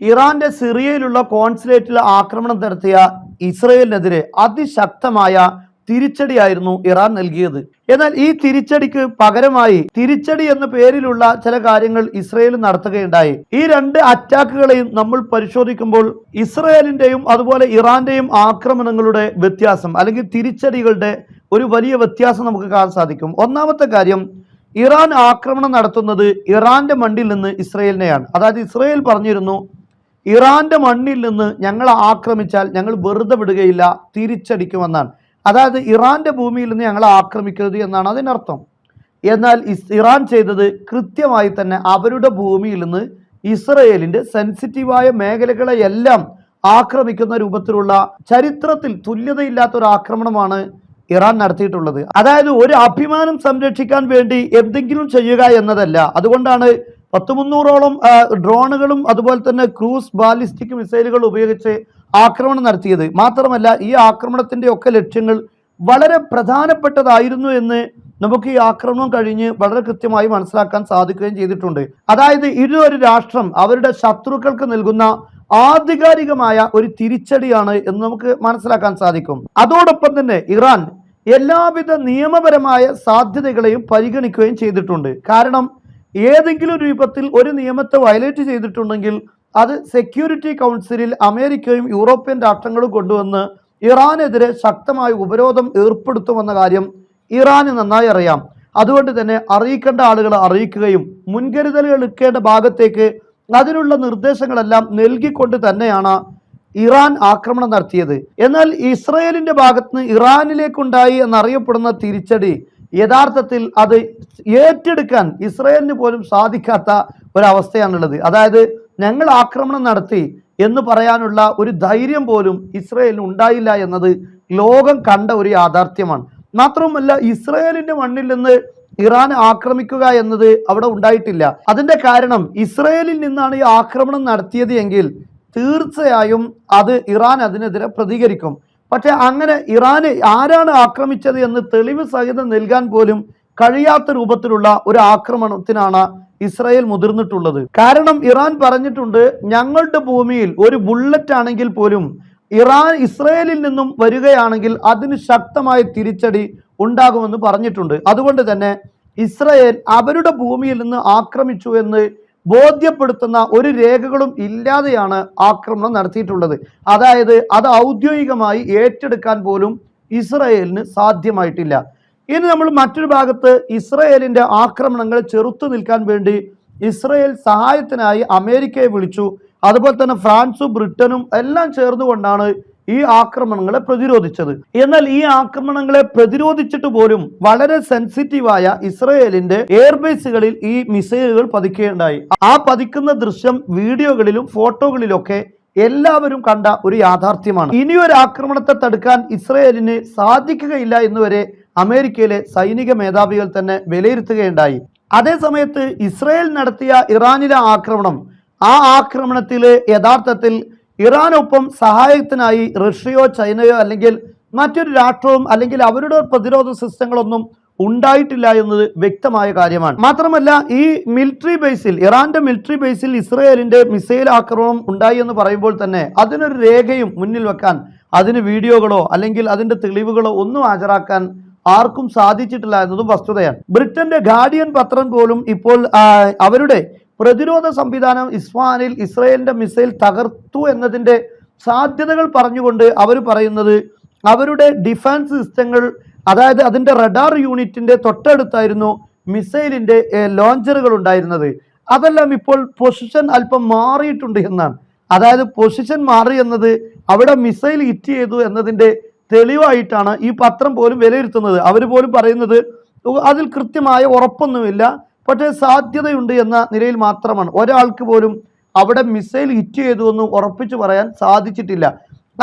ഇറാന്റെ സിറിയയിലുള്ള കോൺസുലേറ്റിൽ ആക്രമണം നടത്തിയ ഇസ്രയേലിനെതിരെ അതിശക്തമായ തിരിച്ചടിയായിരുന്നു ഇറാൻ നൽകിയത്. എന്നാൽ ഈ തിരിച്ചടിക്ക് പകരമായി തിരിച്ചടി എന്ന പേരിലുള്ള ചില കാര്യങ്ങൾ ഇസ്രയേൽ നടത്തുകയുണ്ടായി. ഈ രണ്ട് അറ്റാക്കുകളെയും നമ്മൾ പരിശോധിക്കുമ്പോൾ ഇസ്രയേലിന്റെയും അതുപോലെ ഇറാന്റെയും ആക്രമണങ്ങളുടെ വ്യത്യാസം അല്ലെങ്കിൽ തിരിച്ചടികളുടെ ഒരു വലിയ വ്യത്യാസം നമുക്ക് കാണാൻ സാധിക്കും. ഒന്നാമത്തെ കാര്യം, ഇറാൻ ആക്രമണം നടത്തുന്നത് ഇറാന്റെ മണ്ണിൽ നിന്ന് ഇസ്രയേലിനെയാണ്. അതായത് ഇസ്രയേൽ പറഞ്ഞിരുന്നു, ഇറാന്റെ മണ്ണിൽ നിന്ന് ഞങ്ങൾ ആക്രമിച്ചാൽ ഞങ്ങൾ വെറുതെ വിടുകയില്ല, തിരിച്ചടിക്കുമെന്നാണ്. അതായത് ഇറാന്റെ ഭൂമിയിൽ നിന്ന് ഞങ്ങൾ ആക്രമിക്കരുത് എന്നാണ് അതിനർത്ഥം. എന്നാൽ ഇറാൻ ചെയ്തത് കൃത്യമായി തന്നെ അവരുടെ ഭൂമിയിൽ നിന്ന് ഇസ്രയേലിന്റെ സെൻസിറ്റീവായ മേഖലകളെയെല്ലാം ആക്രമിക്കുന്ന രൂപത്തിലുള്ള ചരിത്രത്തിൽ തുല്യതയില്ലാത്ത ഒരു ആക്രമണമാണ് ഇറാൻ നടത്തിയിട്ടുള്ളത്. അതായത് ഒരു അഭിമാനം സംരക്ഷിക്കാൻ വേണ്ടി എന്തെങ്കിലും ചെയ്യുക എന്നതല്ല. അതുകൊണ്ടാണ് 300ഓളം ഡ്രോണുകളും അതുപോലെ തന്നെ ക്രൂസ് ബാലിസ്റ്റിക് മിസൈലുകൾ ഉപയോഗിച്ച് ആക്രമണം നടത്തിയത്. മാത്രമല്ല ഈ ആക്രമണത്തിന്റെ ഒക്കെ ലക്ഷ്യങ്ങൾ വളരെ പ്രധാനപ്പെട്ടതായിരുന്നു എന്ന് നമുക്ക് ഈ ആക്രമണം കഴിഞ്ഞ് വളരെ കൃത്യമായി മനസ്സിലാക്കാൻ സാധിക്കുകയും ചെയ്തിട്ടുണ്ട്. അതായത് ഇതൊരു രാഷ്ട്രം അവരുടെ ശത്രുക്കൾക്ക് നൽകുന്ന ആധികാരികമായ ഒരു തിരിച്ചടിയാണ് എന്ന് നമുക്ക് മനസ്സിലാക്കാൻ സാധിക്കും. അതോടൊപ്പം തന്നെ ഇറാൻ എല്ലാവിധ നിയമപരമായ സാധ്യതകളെയും പരിഗണിക്കുകയും ചെയ്തിട്ടുണ്ട്. കാരണം ഏതെങ്കിലും രൂപത്തിൽ ഒരു നിയമത്തെ വയലേറ്റ് ചെയ്തിട്ടുണ്ടെങ്കിൽ അത് സെക്യൂരിറ്റി കൗൺസിലിൽ അമേരിക്കയും യൂറോപ്യൻ രാഷ്ട്രങ്ങളും കൊണ്ടുവന്ന് ഇറാനെതിരെ ശക്തമായ ഉപരോധം ഏർപ്പെടുത്തുമെന്ന കാര്യം ഇറാന് നന്നായി അറിയാം. അതുകൊണ്ട് തന്നെ അറിയിക്കേണ്ട ആളുകളെ അറിയിക്കുകയും മുൻകരുതലുകൾ എടുക്കേണ്ട ഭാഗത്തേക്ക് അതിനുള്ള നിർദ്ദേശങ്ങളെല്ലാം നൽകിക്കൊണ്ട് തന്നെയാണ് ഇറാൻ ആക്രമണം നടത്തിയത്. എന്നാൽ ഇസ്രയേലിന്റെ ഭാഗത്ത് ഇറാനിലേക്കുണ്ടായി എന്നറിയപ്പെടുന്ന തിരിച്ചടി യഥാർത്ഥത്തിൽ അത് ഏറ്റെടുക്കാൻ ഇസ്രയേലിന് പോലും സാധിക്കാത്ത ഒരവസ്ഥയാണുള്ളത്. അതായത് ഞങ്ങൾ ആക്രമണം നടത്തി എന്ന് പറയാനുള്ള ഒരു ധൈര്യം പോലും ഇസ്രയേലിന് ഉണ്ടായില്ല എന്നത് ലോകം കണ്ട ഒരു യാഥാർത്ഥ്യമാണ്. മാത്രവുമല്ല ഇസ്രയേലിന്റെ മണ്ണിൽ നിന്ന് ഇറാൻ ആക്രമിക്കുക എന്നത് അവിടെ ഉണ്ടായിട്ടില്ല. അതിന്റെ കാരണം ഇസ്രയേലിൽ നിന്നാണ് ഈ ആക്രമണം നടത്തിയത് എങ്കിൽ തീർച്ചയായും അത് ഇറാൻ അതിനെതിരെ പ്രതികരിക്കും. പക്ഷെ അങ്ങനെ ഇറാന് ആരാണ് ആക്രമിച്ചത് എന്ന് തെളിവ് സഹിതം നൽകാൻ പോലും കഴിയാത്ത രൂപത്തിലുള്ള ഒരു ആക്രമണത്തിനാണ് ഇസ്രായേൽ മുതിർന്നിട്ടുള്ളത്. കാരണം ഇറാൻ പറഞ്ഞിട്ടുണ്ട്, ഞങ്ങളുടെ ഭൂമിയിൽ ഒരു ബുള്ളറ്റ് ആണെങ്കിൽ പോലും ഇസ്രായേലിൽ നിന്നും വരികയാണെങ്കിൽ അതിന് ശക്തമായ തിരിച്ചടി ഉണ്ടാകുമെന്ന് പറഞ്ഞിട്ടുണ്ട്. അതുകൊണ്ട് തന്നെ ഇസ്രായേൽ അവരുടെ ഭൂമിയിൽ നിന്ന് ആക്രമിച്ചു എന്ന് ബോധ്യപ്പെടുത്തുന്ന ഒരു രേഖകളും ഇല്ലാതെയാണ് ആക്രമണം നടത്തിയിട്ടുള്ളത്. അതായത് അത് ഔദ്യോഗികമായി ഏറ്റെടുക്കാൻ പോലും ഇസ്രായേലിന് സാധ്യമായിട്ടില്ല. ഇനി നമ്മൾ മറ്റൊരു ഭാഗത്ത് ഇസ്രായേലിന്റെ ആക്രമണങ്ങൾ ചെറുത്തു നിൽക്കാൻ വേണ്ടി ഇസ്രായേൽ സഹായത്തിനായി അമേരിക്കയെ വിളിച്ചു. അതുപോലെ തന്നെ ഫ്രാൻസും ബ്രിട്ടനും എല്ലാം ചേർന്നുകൊണ്ടാണ് ഈ ആക്രമണങ്ങളെ പ്രതിരോധിച്ചത്. എന്നാൽ ഈ ആക്രമണങ്ങളെ പ്രതിരോധിച്ചിട്ട് പോലും വളരെ സെൻസിറ്റീവായ ഇസ്രയേലിന്റെ എയർബേസുകളിൽ ഈ മിസൈലുകൾ പതിക്കുകയുണ്ടായി. ആ പതിക്കുന്ന ദൃശ്യം വീഡിയോകളിലും ഫോട്ടോകളിലൊക്കെ എല്ലാവരും കണ്ട ഒരു യാഥാർത്ഥ്യമാണ്. ഇനിയൊരു ആക്രമണത്തെ തടുക്കാൻ ഇസ്രയേലിന് സാധിക്കുകയില്ല എന്നുവരെ അമേരിക്കയിലെ സൈനിക മേധാവികൾ തന്നെ വിലയിരുത്തുകയുണ്ടായി. അതേസമയത്ത് ഇസ്രയേൽ നടത്തിയ ഇറാനിലെ ആക്രമണം, ആ ആക്രമണത്തിൽ യഥാർത്ഥത്തിൽ ഇറാനൊപ്പം സഹായത്തിനായി റഷ്യയോ ചൈനയോ അല്ലെങ്കിൽ മറ്റൊരു രാഷ്ട്രവും അല്ലെങ്കിൽ അവരുടെ പ്രതിരോധ സിസ്റ്റങ്ങളൊന്നും ഉണ്ടായിട്ടില്ല എന്നത് വ്യക്തമായ കാര്യമാണ്. മാത്രമല്ല ഈ മിലിറ്ററി ബേസിൽ, ഇറാന്റെ മിലിറ്ററി ബേസിൽ ഇസ്രയേലിന്റെ മിസൈൽ ആക്രമണം ഉണ്ടായി എന്ന് പറയുമ്പോൾ തന്നെ അതിനൊരു രേഖയും മുന്നിൽ വെക്കാൻ, അതിന് വീഡിയോകളോ അല്ലെങ്കിൽ അതിന്റെ തെളിവുകളോ ഒന്നും ഹാജരാക്കാൻ ആർക്കും സാധിച്ചിട്ടില്ല എന്നതും വസ്തുതയാണ്. ബ്രിട്ടന്റെ ഗാർഡിയൻ പത്രം പോലും ഇപ്പോൾ അവരുടെ പ്രതിരോധ സംവിധാനം ഇസ്ഫഹാനിൽ ഇസ്രയേലിന്റെ മിസൈൽ തകർത്തു എന്നതിന്റെ സാധ്യതകൾ പറഞ്ഞുകൊണ്ട് അവർ പറയുന്നത് അവരുടെ ഡിഫൻസ് സിസ്റ്റങ്ങൾ, അതായത് അതിന്റെ റഡാർ യൂണിറ്റിന്റെ തൊട്ടടുത്തായിരുന്നു മിസൈലിന്റെ ലോഞ്ചറുകൾ ഉണ്ടായിരുന്നത്. അതെല്ലാം ഇപ്പോൾ പൊസിഷൻ അല്പം മാറിയിട്ടുണ്ട് എന്നാണ്. അതായത് പൊസിഷൻ മാറി എന്നത് അവിടെ മിസൈൽ ഹിറ്റ് ചെയ്തു എന്നതിന്റെ തെളിവായിട്ടാണ് ഈ പത്രം പോലും വിലയിരുത്തുന്നത്. അവർ പോലും പറയുന്നത് അതിൽ കൃത്യമായ ഉറപ്പൊന്നുമില്ല, പക്ഷേ സാധ്യതയുണ്ട് എന്ന നിലയിൽ മാത്രമാണ്. ഒരാൾക്ക് പോലും അവിടെ മിസൈൽ ഹിറ്റ് ചെയ്തു എന്ന് ഉറപ്പിച്ചു പറയാൻ സാധിച്ചിട്ടില്ല.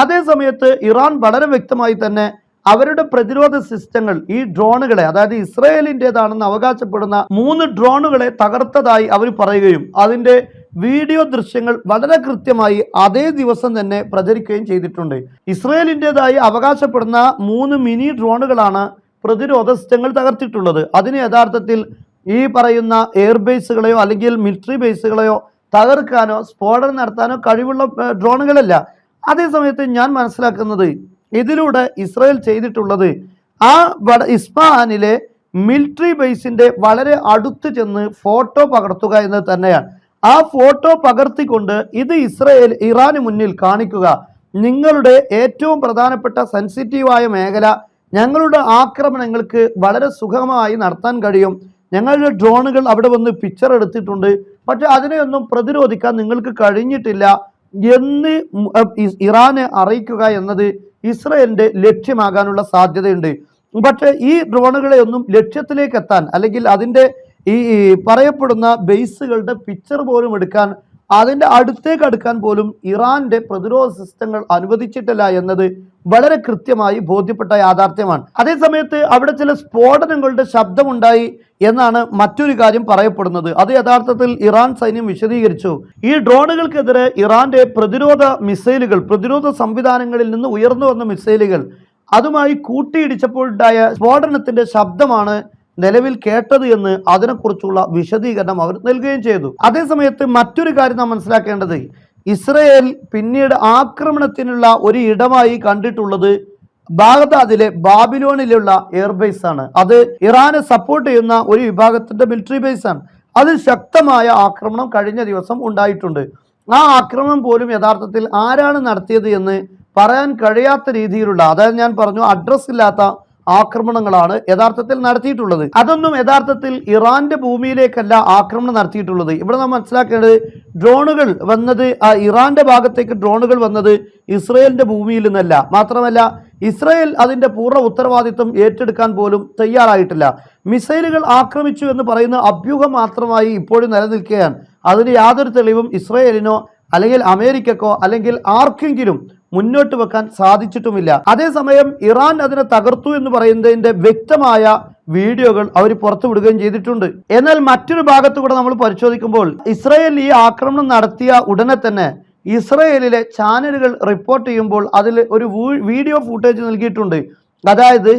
അതേ സമയത്ത് ഇറാൻ വളരെ വ്യക്തമായി തന്നെ അവരുടെ പ്രതിരോധ സിസ്റ്റങ്ങൾ, ഈ ഡ്രോണുകളെ, അതായത് ഇസ്രയേലിൻ്റെതാണെന്ന് അവകാശപ്പെടുന്ന 3 ഡ്രോണുകളെ തകർത്തതായി അവർ പറയുകയും അതിൻ്റെ വീഡിയോ ദൃശ്യങ്ങൾ വളരെ കൃത്യമായി അതേ ദിവസം തന്നെ പ്രചരിക്കുകയും ചെയ്തിട്ടുണ്ട്. ഇസ്രയേലിൻ്റെതായി അവകാശപ്പെടുന്ന 3 മിനി ഡ്രോണുകളാണ് പ്രതിരോധ സിസ്റ്റങ്ങൾ തകർത്തിട്ടുള്ളത്. അതിന് യഥാർത്ഥത്തിൽ ഈ പറയുന്ന എയർബേസുകളെയോ അല്ലെങ്കിൽ മിലിറ്ററി ബേസുകളെയോ തകർക്കാനോ സ്ഫോടനം നടത്താനോ കഴിവുള്ള ഡ്രോണുകളല്ല. അതേസമയത്ത് ഞാൻ മനസ്സിലാക്കുന്നത് ഇതിലൂടെ ഇസ്രായേൽ ചെയ്തിട്ടുള്ളത് ഇസ്ഫഹാനിലെ മിലിറ്ററി ബേസിന്റെ വളരെ അടുത്ത് ചെന്ന് ഫോട്ടോ പകർത്തുക എന്നത് തന്നെയാണ്. ആ ഫോട്ടോ പകർത്തിക്കൊണ്ട് ഇത് ഇറാന് മുന്നിൽ കാണിക്കുക, നിങ്ങളുടെ ഏറ്റവും പ്രധാനപ്പെട്ട സെൻസിറ്റീവായ മേഖല ഞങ്ങളുടെ ആക്രമണങ്ങൾക്ക് വളരെ സുഗമമായി നടത്താൻ കഴിയും, ഞങ്ങളുടെ ഡ്രോണുകൾ അവിടെ വന്ന് പിക്ചർ എടുത്തിട്ടുണ്ട്, പക്ഷെ അതിനെയൊന്നും പ്രതിരോധിക്കാൻ നിങ്ങൾക്ക് കഴിഞ്ഞിട്ടില്ല എന്ന് ഇറാനെ അറിയിക്കുക എന്നത് ഇസ്രായേലിന്റെ ലക്ഷ്യമാകാനുള്ള സാധ്യതയുണ്ട്. പക്ഷെ ഈ ഡ്രോണുകളെ ഒന്നും ലക്ഷ്യത്തിലേക്ക് എത്താൻ അല്ലെങ്കിൽ അതിൻ്റെ ഈ പറയപ്പെടുന്ന ബേസുകളുടെ പിക്ചർ പോലും എടുക്കാൻ, അതിൻ്റെ അടുത്തേക്ക് അടുക്കാൻ പോലും ഇറാന്റെ പ്രതിരോധ സിസ്റ്റങ്ങൾ അനുവദിച്ചിട്ടില്ല എന്നത് വളരെ കൃത്യമായി ബോധ്യപ്പെട്ട യാഥാർത്ഥ്യമാണ്. അതേസമയത്ത് അവിടെ ചില സ്ഫോടനങ്ങളുടെ ശബ്ദമുണ്ടായി എന്നാണ് മറ്റൊരു കാര്യം പറയപ്പെടുന്നത്. അത് യഥാർത്ഥത്തിൽ ഇറാൻ സൈന്യം വിശദീകരിച്ചു. ഈ ഡ്രോണുകൾക്കെതിരെ ഇറാന്റെ പ്രതിരോധ സംവിധാനങ്ങളിൽ നിന്ന് ഉയർന്നു വന്ന മിസൈലുകൾ അതുമായി കൂട്ടിയിടിച്ചപ്പോഴുണ്ടായ സ്ഫോടനത്തിന്റെ ശബ്ദമാണ് നിലവിൽ കേട്ടത് എന്ന് അതിനെക്കുറിച്ചുള്ള വിശദീകരണം അവർ നൽകുകയും ചെയ്തു. അതേസമയത്ത് മറ്റൊരു കാര്യം നാം മനസ്സിലാക്കേണ്ടത്, ഇസ്രയേൽ പിന്നീട് ആക്രമണത്തിനുള്ള ഒരു ഇടമായി കണ്ടിട്ടുള്ളത് ബാഗ്ദാദിലെ ബാബിലോണിലുള്ള എയർബേസ് ആണ്. അത് ഇറാനെ സപ്പോർട്ട് ചെയ്യുന്ന ഒരു വിഭാഗത്തിന്റെ മിലിറ്ററി ബേസ് ആണ്. അതിൽ ശക്തമായ ആക്രമണം കഴിഞ്ഞ ദിവസം ഉണ്ടായിട്ടുണ്ട്. ആ ആക്രമണം പോലും യഥാർത്ഥത്തിൽ ആരാണ് നടത്തിയത് എന്ന് പറയാൻ കഴിയാത്ത രീതിയിലുള്ള, അതായത് ഞാൻ പറഞ്ഞു അഡ്രസ് ഇല്ലാത്ത ആക്രമണങ്ങളാണ് യഥാർത്ഥത്തിൽ നടത്തിയിട്ടുള്ളത്. അതൊന്നും യഥാർത്ഥത്തിൽ ഇറാന്റെ ഭൂമിയിലേക്കല്ല ആക്രമണം നടത്തിയിട്ടുള്ളത്. ഇവിടെ നാം മനസ്സിലാക്കേണ്ടത് ഡ്രോണുകൾ വന്നത് ഇറാന്റെ ഭാഗത്തേക്ക് ഡ്രോണുകൾ വന്നത് ഇസ്രയേലിന്റെ ഭൂമിയിൽ നിന്നല്ല. മാത്രമല്ല ഇസ്രയേൽ അതിന്റെ പൂർണ്ണ ഉത്തരവാദിത്വം ഏറ്റെടുക്കാൻ പോലും തയ്യാറായിട്ടില്ല. മിസൈലുകൾ ആക്രമിച്ചു എന്ന് പറയുന്ന അഭ്യൂഹം മാത്രമായി ഇപ്പോഴും നിലനിൽക്കുകയാണ്. അതിന് യാതൊരു തെളിവും ഇസ്രയേലിനോ അല്ലെങ്കിൽ അമേരിക്കക്കോ അല്ലെങ്കിൽ ആർക്കെങ്കിലും മുന്നോട്ട് വെക്കാൻ സാധിച്ചിട്ടുമില്ല. അതേസമയം ഇറാൻ അതിനെ തകർത്തു എന്ന് പറയുന്നതിന്റെ വ്യക്തമായ വീഡിയോകൾ അവർ പുറത്തുവിടുകയും ചെയ്തിട്ടുണ്ട്. എന്നാൽ മറ്റൊരു ഭാഗത്ത് കൂടെ നമ്മൾ പരിശോധിക്കുമ്പോൾ ഇസ്രയേൽ ഈ ആക്രമണം നടത്തിയ ഉടനെ തന്നെ ഇസ്രയേലിലെ ചാനലുകൾ റിപ്പോർട്ട് ചെയ്യുമ്പോൾ അതിൽ ഒരു വീഡിയോ ഫുട്ടേജ് നൽകിയിട്ടുണ്ട്. അതായത്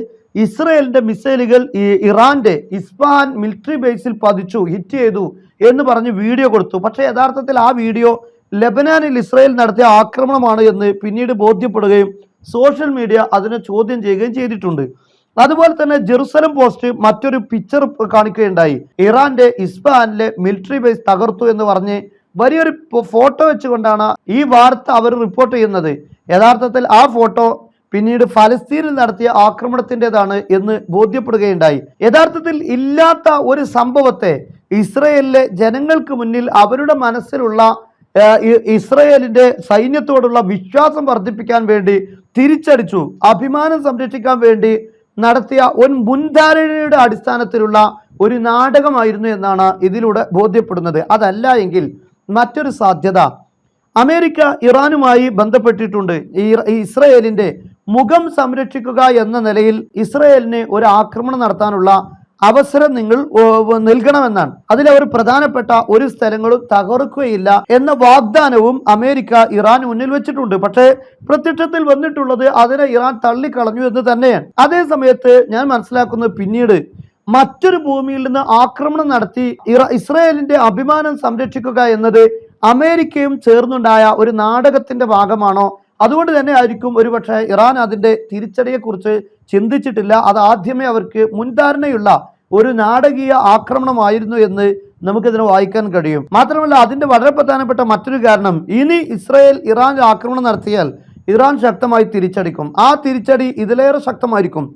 ഇസ്രയേലിന്റെ മിസൈലുകൾ ഇറാന്റെ ഇസ്ഫഹാൻ മിലിറ്ററി ബേസിൽ പതിച്ചു, ഹിറ്റ് ചെയ്തു എന്ന് പറഞ്ഞ് വീഡിയോ കൊടുത്തു. പക്ഷേ യഥാർത്ഥത്തിൽ ആ വീഡിയോ ലെബനാനിൽ ഇസ്രായേൽ നടത്തിയ ആക്രമണമാണ് എന്ന് പിന്നീട് ബോധ്യപ്പെടുകയും സോഷ്യൽ മീഡിയ അതിനെ ചോദ്യം ചെയ്യുകയും ചെയ്തിട്ടുണ്ട്. അതുപോലെ തന്നെ ജെറുസലം പോസ്റ്റ് മറ്റൊരു പിക്ചർ കാണിക്കുകയുണ്ടായി. ഇറാന്റെ ഇസ്ഫഹാനിലെ മിലിറ്ററി ബേസ് തകർത്തു എന്ന് പറഞ്ഞ് വലിയൊരു ഫോട്ടോ വെച്ചുകൊണ്ടാണ് ഈ വാർത്ത അവർ റിപ്പോർട്ട് ചെയ്യുന്നത്. യഥാർത്ഥത്തിൽ ആ ഫോട്ടോ പിന്നീട് ഫലസ്തീനിൽ നടത്തിയ ആക്രമണത്തിൻ്റെതാണ് എന്ന് ബോധ്യപ്പെടുകയുണ്ടായി. യഥാർത്ഥത്തിൽ ഇല്ലാത്ത ഒരു സംഭവത്തെ ഇസ്രയേലിലെ ജനങ്ങൾക്ക് മുന്നിൽ അവരുടെ മനസ്സിലുള്ള ഇസ്രയേലിന്റെ സൈന്യത്തോടുള്ള വിശ്വാസം വർദ്ധിപ്പിക്കാൻ വേണ്ടി തിരിച്ചടിച്ചു, അഭിമാനം സംരക്ഷിക്കാൻ വേണ്ടി നടത്തിയ ഒരു മുൻധാരണയുടെ അടിസ്ഥാനത്തിലുള്ള ഒരു നാടകമായിരുന്നു എന്നാണ് ഇതിലൂടെ ബോധ്യപ്പെടുന്നത്. അതല്ല എങ്കിൽ മറ്റൊരു സാധ്യത, അമേരിക്ക ഇറാനുമായി ബന്ധപ്പെട്ടിട്ടുണ്ട്. ഇസ്രയേലിന്റെ മുഖം സംരക്ഷിക്കുക എന്ന നിലയിൽ ഇസ്രയേലിന് ഒരു ആക്രമണം നടത്താനുള്ള അവസരം നിങ്ങൾ നൽകണമെന്നാണ്. അതിലവർ പ്രധാനപ്പെട്ട ഒരു സ്ഥലങ്ങളും തകർക്കുകയില്ല എന്ന വാഗ്ദാനവും അമേരിക്ക ഇറാൻ മുന്നിൽ വെച്ചിട്ടുണ്ട്. പക്ഷേ പ്രത്യക്ഷത്തിൽ വന്നിട്ടുള്ളത് അതിനെ ഇറാൻ തള്ളിക്കളഞ്ഞു എന്ന് തന്നെയാണ്. അതേ സമയത്ത് ഞാൻ മനസ്സിലാക്കുന്നത് പിന്നീട് മറ്റൊരു ഭൂമിയിൽ നിന്ന് ആക്രമണം നടത്തി ഇസ്രയേലിന്റെ അഭിമാനം സംരക്ഷിക്കുക എന്നത് അമേരിക്കയും ചേർന്നുണ്ടായ ഒരു നാടകത്തിന്റെ ഭാഗമാണോ? അതുകൊണ്ട് തന്നെ ആയിരിക്കും ഒരുപക്ഷെ ഇറാൻ അതിന്റെ തിരിച്ചടിയെക്കുറിച്ച് ചിന്തിച്ചിട്ടില്ല. അത് ആദ്യമേ അവർക്ക് മുൻധാരണയുള്ള ഒരു നാടകീയ ആക്രമണമായിരുന്നു എന്ന് നമുക്കിതിനെ വായിക്കാൻ കഴിയും. മാത്രമല്ല അതിന്റെ വളരെ പ്രധാനപ്പെട്ട മറ്റൊരു കാരണം, ഇനി ഇസ്രായേൽ ഇറാൻ ആക്രമണം നടത്തിയാൽ ഇറാൻ ശക്തമായി തിരിച്ചടിക്കും. ആ തിരിച്ചടി ഇതിലേറെ ശക്തമായിരിക്കും.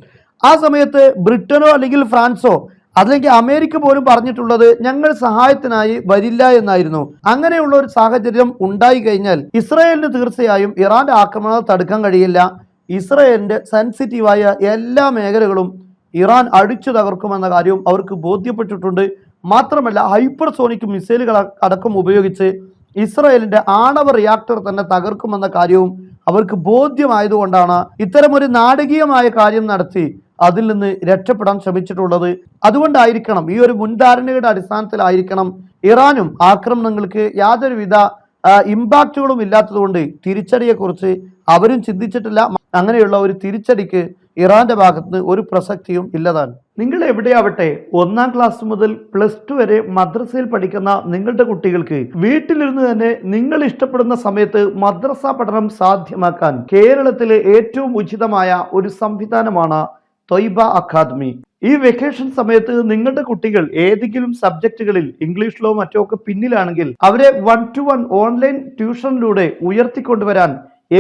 ആ സമയത്ത് ബ്രിട്ടനോ അല്ലെങ്കിൽ ഫ്രാൻസോ അല്ലെങ്കിൽ അമേരിക്ക പോലും പറഞ്ഞിട്ടുള്ളത് ഞങ്ങൾ സഹായത്തിനായി വരില്ല എന്നായിരുന്നു. അങ്ങനെയുള്ള ഒരു സാഹചര്യം ഉണ്ടായി കഴിഞ്ഞാൽ ഇസ്രായേലിന് തീർച്ചയായും ഇറാന്റെ ആക്രമണം തടുക്കാൻ കഴിയില്ല. ഇസ്രായേലിന്റെ സെൻസിറ്റീവായ എല്ലാ മേഖലകളും ഇറാൻ അടിച്ചു തകർക്കുമെന്ന കാര്യവും അവർക്ക് ബോധ്യപ്പെട്ടിട്ടുണ്ട്. മാത്രമല്ല ഹൈപ്പർസോണിക് മിസൈലുകൾ അടക്കം ഉപയോഗിച്ച് ഇസ്രായേലിന്റെ ആണവ റിയാക്ടർ തന്നെ തകർക്കുമെന്ന കാര്യവും അവർക്ക് ബോധ്യമായതുകൊണ്ടാണ് ഇത്തരമൊരു നാടകീയമായ കാര്യം നടത്തി അതിൽ നിന്ന് രക്ഷപ്പെടാൻ ശ്രമിച്ചിട്ടുള്ളത്. അതുകൊണ്ടായിരിക്കണം, ഈ ഒരു മുൻധാരണയുടെ അടിസ്ഥാനത്തിലായിരിക്കണം ഇറാനും ആക്രമണങ്ങൾക്ക് യാതൊരുവിധ ഇമ്പാക്റ്റുകളും ഇല്ലാത്തതുകൊണ്ട് തിരിച്ചടിയെക്കുറിച്ച് അവരും ചിന്തിച്ചിട്ടില്ല. അങ്ങനെയുള്ള ഒരു തിരിച്ചടിക്ക് ഇറാന്റെ ഭാഗത്ത് ഒരു പ്രസക്തിയും ഇല്ലതാണ്. നിങ്ങൾ എവിടെയാവട്ടെ, 1-ാം ക്ലാസ് മുതൽ +2 വരെ മദ്രസയിൽ പഠിക്കുന്ന നിങ്ങളുടെ കുട്ടികൾക്ക് വീട്ടിലിരുന്ന് തന്നെ നിങ്ങൾ ഇഷ്ടപ്പെടുന്ന സമയത്ത് മദ്രസ പഠനം സാധ്യമാക്കാൻ കേരളത്തിലെ ഏറ്റവും ഉചിതമായ ഒരു സംവിധാനമാണ് ത്വയ്ബ അക്കാദമി. ഈ വെക്കേഷൻ സമയത്ത് നിങ്ങളുടെ കുട്ടികൾ ഏതെങ്കിലും സബ്ജക്റ്റുകളിൽ ഇംഗ്ലീഷിലോ മറ്റോ ഒക്കെ പിന്നിലാണെങ്കിൽ അവരെ 1-to-1 ഓൺലൈൻ ട്യൂഷനിലൂടെ ഉയർത്തിക്കൊണ്ടുവരാൻ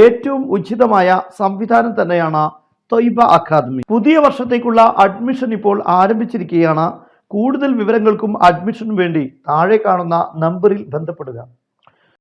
ഏറ്റവും ഉചിതമായ സംവിധാനം തന്നെയാണ് ത്വയ്ബ അക്കാദമി. പുതിയ വർഷത്തേക്കുള്ള അഡ്മിഷൻ ഇപ്പോൾ ആരംഭിച്ചിരിക്കുകയാണ്. കൂടുതൽ വിവരങ്ങൾക്കും അഡ്മിഷനും വേണ്ടി താഴെ കാണുന്ന നമ്പറിൽ ബന്ധപ്പെടുക.